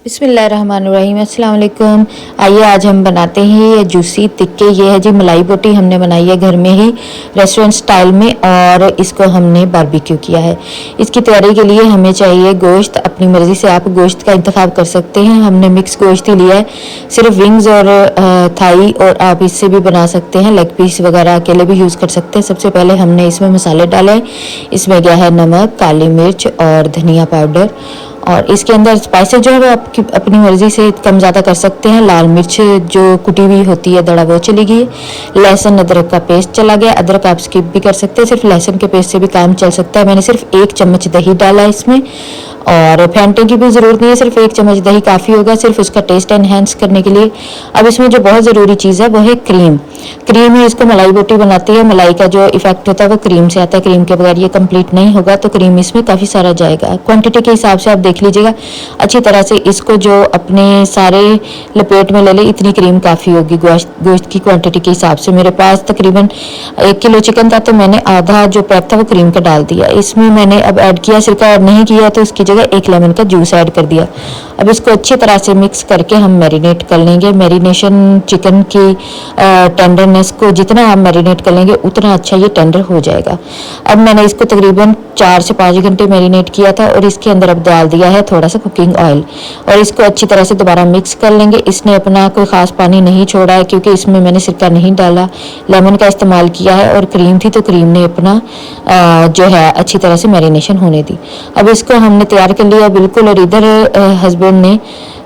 बिस्मिल्लाहिर्रहमानिर्रहीम, अस्सलाम वालेकुम। आइए आज हम बनाते हैं ये जूसी टिक्के। ये है जी मलाई बोटी, हमने बनाई है घर में ही रेस्टोरेंट स्टाइल में, और इसको हमने बारबेक्यू किया है। इसकी तैयारी के लिए हमें चाहिए गोश्त। अपनी मर्ज़ी से आप गोश्त का इंतखाब कर सकते हैं। हमने मिक्स गोश्त ही लिया है, सिर्फ विंग्स और थाई, और आप इससे भी बना सकते हैं, लेग पीस वगैरह अकेले भी यूज़ कर सकते हैं। सबसे पहले हमने इसमें मसाले डाले। इसमें गया है नमक, काली मिर्च और धनिया पाउडर, और इसके अंदर स्पाइसेस जो है वो आपकी अपनी मर्ज़ी से कम ज़्यादा कर सकते हैं। लाल मिर्च जो कुटी हुई होती है दड़ा, वो चली गई। लहसुन अदरक का पेस्ट चला गया। अदरक आप स्किप भी कर सकते हैं, सिर्फ लहसुन के पेस्ट से भी काम चल सकता है। मैंने सिर्फ 1 चम्मच दही डाला इसमें, और फेंटने की भी ज़रूरत नहीं है, सिर्फ 1 चम्मच दही काफ़ी होगा, सिर्फ उसका टेस्ट एनहेंस करने के लिए। अब इसमें जो बहुत ज़रूरी चीज़ है वो है क्रीम। क्रीम ही इसको मलाई बोटी बनाती है। मलाई का जो इफेक्ट होता है वो क्रीम से आता है, क्रीम के बगैर ये कंप्लीट नहीं होगा, तो क्रीम इसमें काफ़ी सारा जाएगा। क्वांटिटी के हिसाब से आप देख लीजिएगा अच्छी तरह से। इसको जो अपने सारे लपेट में ले ले, इतनी क्रीम काफ़ी होगी गोश्त की क्वांटिटी के हिसाब से। मेरे पास तकरीबन 1 किलो चिकन था, तो मैंने आधा जो पैक था वो क्रीम का डाल दिया। इसमें मैंने अब ऐड किया, सिरका ऐड नहीं किया, तो इसकी जगह 1 लेमन का जूस ऐड कर दिया। अब इसको अच्छी तरह से मिक्स करके हम मैरिनेट कर लेंगे। मैरिनेशन चिकन की टेंडरनेस को जितना आप मैरिनेट कर लेंगे उतना अच्छा ये टेंडर हो जाएगा। अब मैंने इसको तकरीबन 4 से 5 घंटे मैरिनेट किया था, और इसके अंदर अब डाल दिया है थोड़ा सा कुकिंग ऑयल, और इसको अच्छी तरह से दोबारा मिक्स कर लेंगे। इसने अपना कोई ख़ास पानी नहीं छोड़ा है, क्योंकि इसमें मैंने सिरका नहीं डाला, लेमन का इस्तेमाल किया है, और क्रीम थी तो क्रीम ने अपना जो है अच्छी तरह से मैरिनेशन होने दी। अब इसको हमने तैयार कर लिया बिल्कुल, और इधर हस्बैंड ने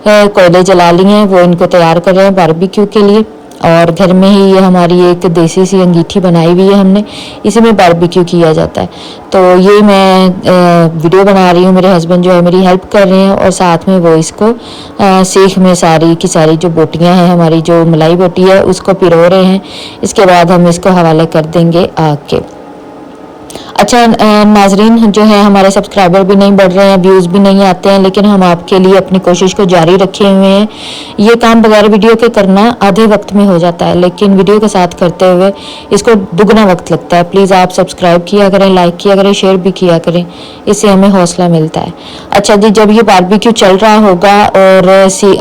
कोयले जला लिए हैं, वो इनको तैयार कर रहे हैं बारबेक्यू के लिए। और घर में ही ये हमारी एक देसी सी अंगीठी बनाई हुई है हमने, इसी में बारबेक्यू किया जाता है। तो ये मैं वीडियो बना रही हूँ, मेरे हस्बैंड जो है मेरी हेल्प कर रहे हैं, और साथ में वो इसको सीख में सारी की सारी जो बोटियाँ हैं, हमारी जो मलाई बोटी है उसको पिरो रहे हैं। इसके बाद हम इसको हवाले कर देंगे आग के। अच्छा नाजरीन, जो है हमारे सब्सक्राइबर भी नहीं बढ़ रहे हैं, व्यूज़ भी नहीं आते हैं, लेकिन हम आपके लिए अपनी कोशिश को जारी रखे हुए हैं। ये काम बगैर वीडियो के करना आधे वक्त में हो जाता है, लेकिन वीडियो के साथ करते हुए इसको दुगना वक्त लगता है। प्लीज़ आप सब्सक्राइब किया करें, लाइक किया करें, शेयर भी किया करें, इससे हमें हौसला मिलता है। अच्छा जी, जब ये बारबेक्यू चल रहा होगा और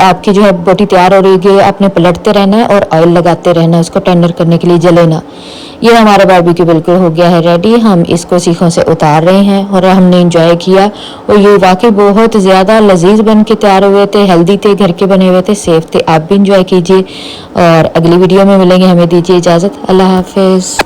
आपकी जो है बोटी तैयार हो रही है, आपने पलटते रहना है और ऑयल लगाते रहना है उसको टेंडर करने के लिए, जले ना। ये हमारा बारबेक्यू बिल्कुल हो गया है रेडी। हम इसको सीखों से उतार रहे हैं, और हमने इंजॉय किया, और ये वाकई बहुत ज़्यादा लजीज बन के तैयार हुए थे, हेल्दी थे, घर के बने हुए थे, सेफ थे। आप भी इंजॉय कीजिए, और अगली वीडियो में मिलेंगे। हमें दीजिए इजाज़त। अल्लाह हाफिज़।